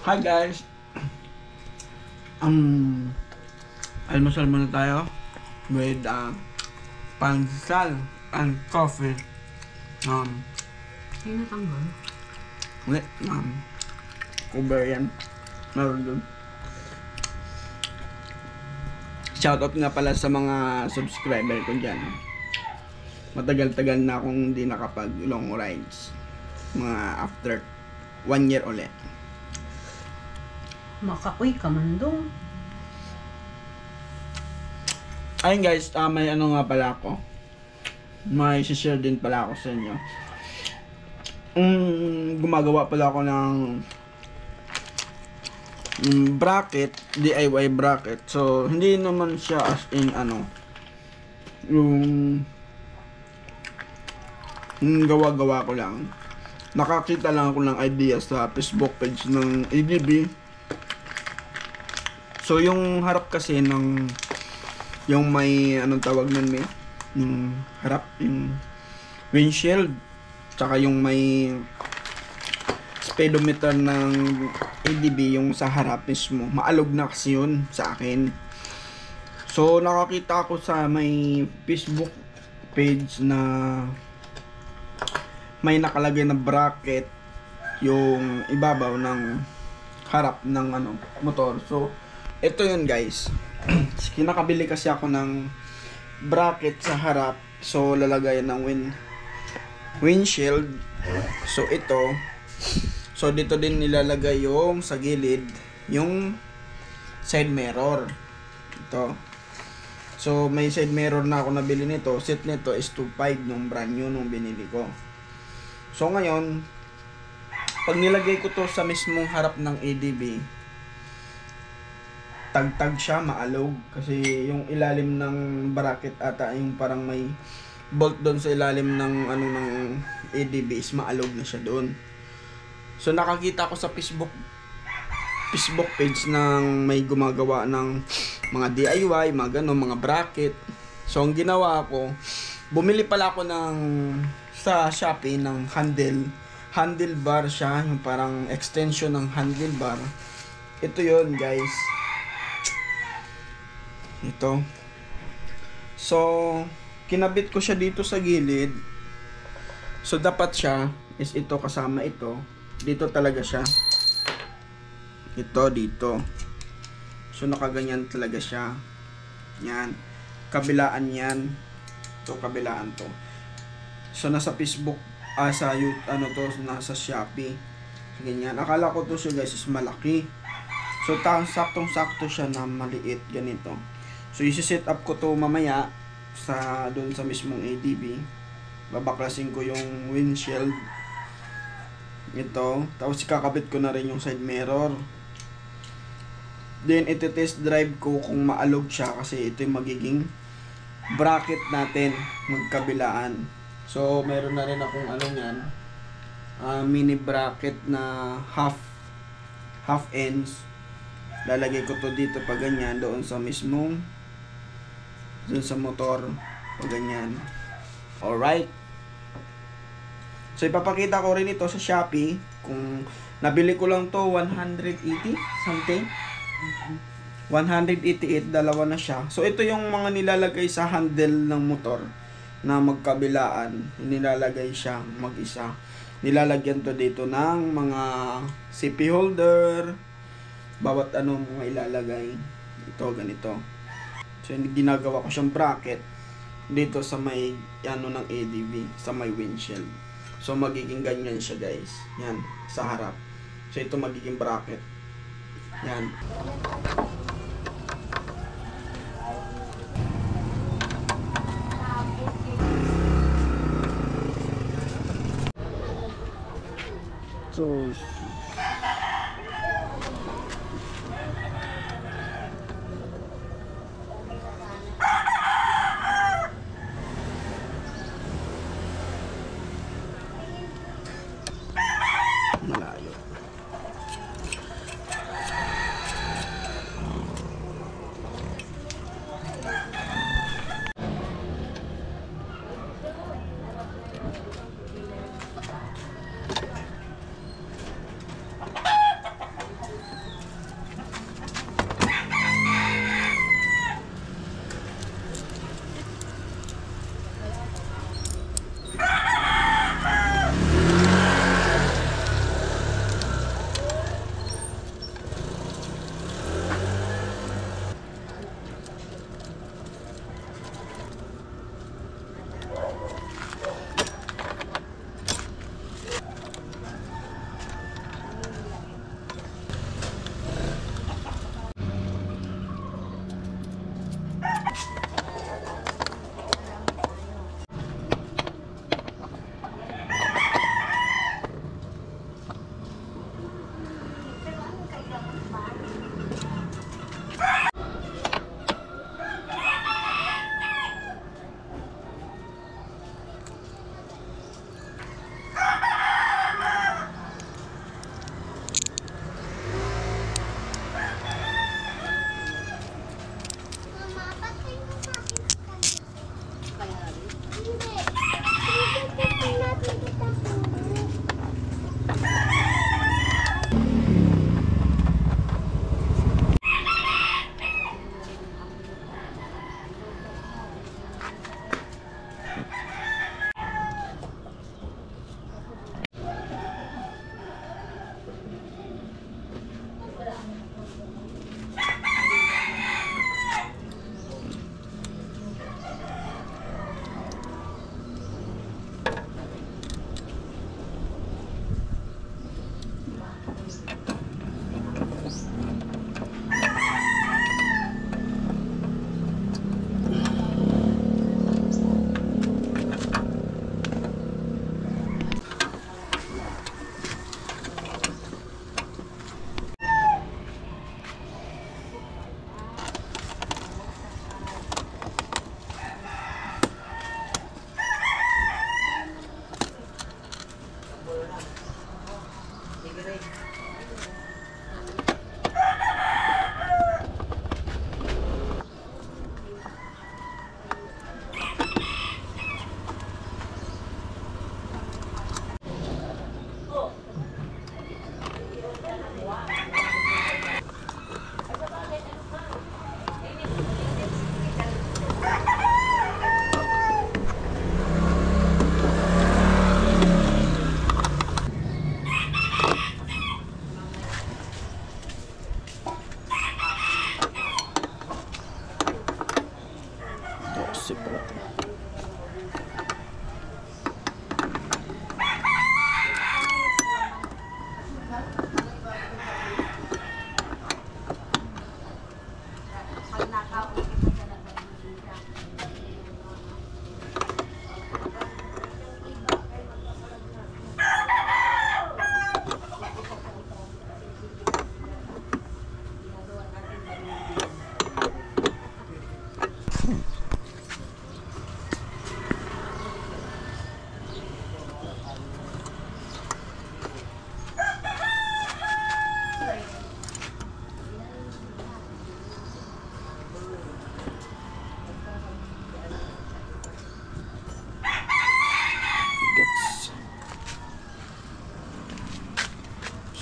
Hi guys! Almusal muna tayo with pansal and coffee. Hindi natanggal. Hindi, cover yan. Meron dun. Shoutout nga pala sa mga subscriber ko dyan. Matagal-tagal na akong hindi nakapag long rides. Mga after 1 year ulit. Makakoy ka man dong. Ayun guys, may ano nga pala ako. May share din pala ako sa inyo. Gumagawa pala ako ng bracket, DIY bracket. So, hindi naman siya as in ano, yung gawa-gawa ko lang. Nakakita lang ako ng idea sa Facebook page ng ADB. So, yung harap kasi ng yung may anong tawag nun, may yung harap, yung windshield, tsaka yung may speedometer ng ADB, yung sa harap mismo, maalog na kasi yun sa akin. So, nakakita ako sa may Facebook page na may nakalagay na bracket yung ibabaw ng harap ng ano, motor. So, ito yun guys. Kinakabili kasi ako ng bracket sa harap. So, lalagay ng windshield. So, ito. So, dito din nilalagay yung sa gilid, yung side mirror. Ito. So, may side mirror na ako nabili nito. Set nito is 2.5 nung brand new nung binili ko. So, ngayon, pag nilagay ko to sa mismong harap ng ADB, tagtag siya, maalog. Kasi yung ilalim ng bracket ata, yung parang may bolt doon sa ilalim ng ano ng ADB is maalog na siya doon. So nakakita ko sa Facebook page ng may gumagawa ng mga DIY, mga gano, mga bracket. So ang ginawa ko, bumili pala ako ng sa Shopee ng handlebar siya, yung parang extension ng handlebar. Ito yon guys. Ito. So, kinabit ko siya dito sa gilid. So, dapat siya is ito kasama ito. Dito talaga siya. Ito, dito. So, nakaganyan talaga siya. Yan. Kabilaan yan. Ito, kabilaan to. So, nasa Facebook, sa YouTube, ano to, nasa Shopee. Ganyan. Akala ko to siya guys is malaki. So, saktong-sakto siya na maliit. Ganito. So, isi-set up ko to mamaya sa doon sa mismong ADB. Babaklasin ko yung windshield. Ito. Tapos, ikakabit ko na rin yung side mirror. Then, iti-test drive ko kung maalog siya kasi ito yung magiging bracket natin magkabilaan. So, meron na rin akong ano yan. Mini bracket na half ends. Lalagay ko to dito pa ganyan doon sa mismong dun sa motor pa ganyan. Alright. So ipapakita ko rin ito sa Shopee. Kung nabili ko lang to 180 something. 188, dalawa na siya. So ito yung mga nilalagay sa handle ng motor na magkabilaan. Nilalagay siya mag-isa. Nilalagyan to dito ng mga CP holder. Bawat ano mga ilalagay. Ito, ganito. So, ginagawa ko siyang bracket dito sa may ano ng ADB, sa may windshield. So, magiging ganyan siya guys. Yan, sa harap. So, ito magiging bracket. Yan. So, malayo.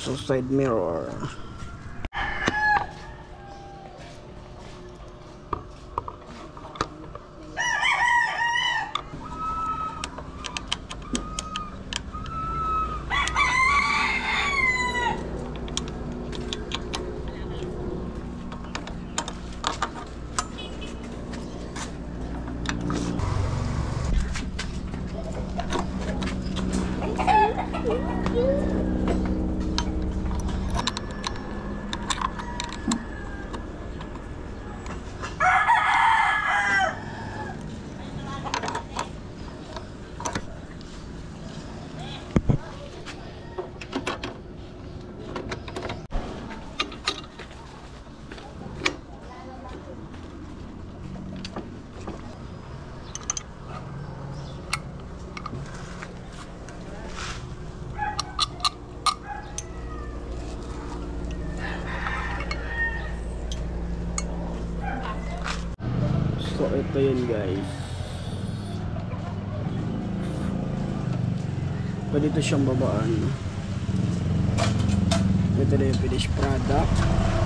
So side mirror. So ito yun guys. Pwede ito siyang babaan. Ito na yung finished product.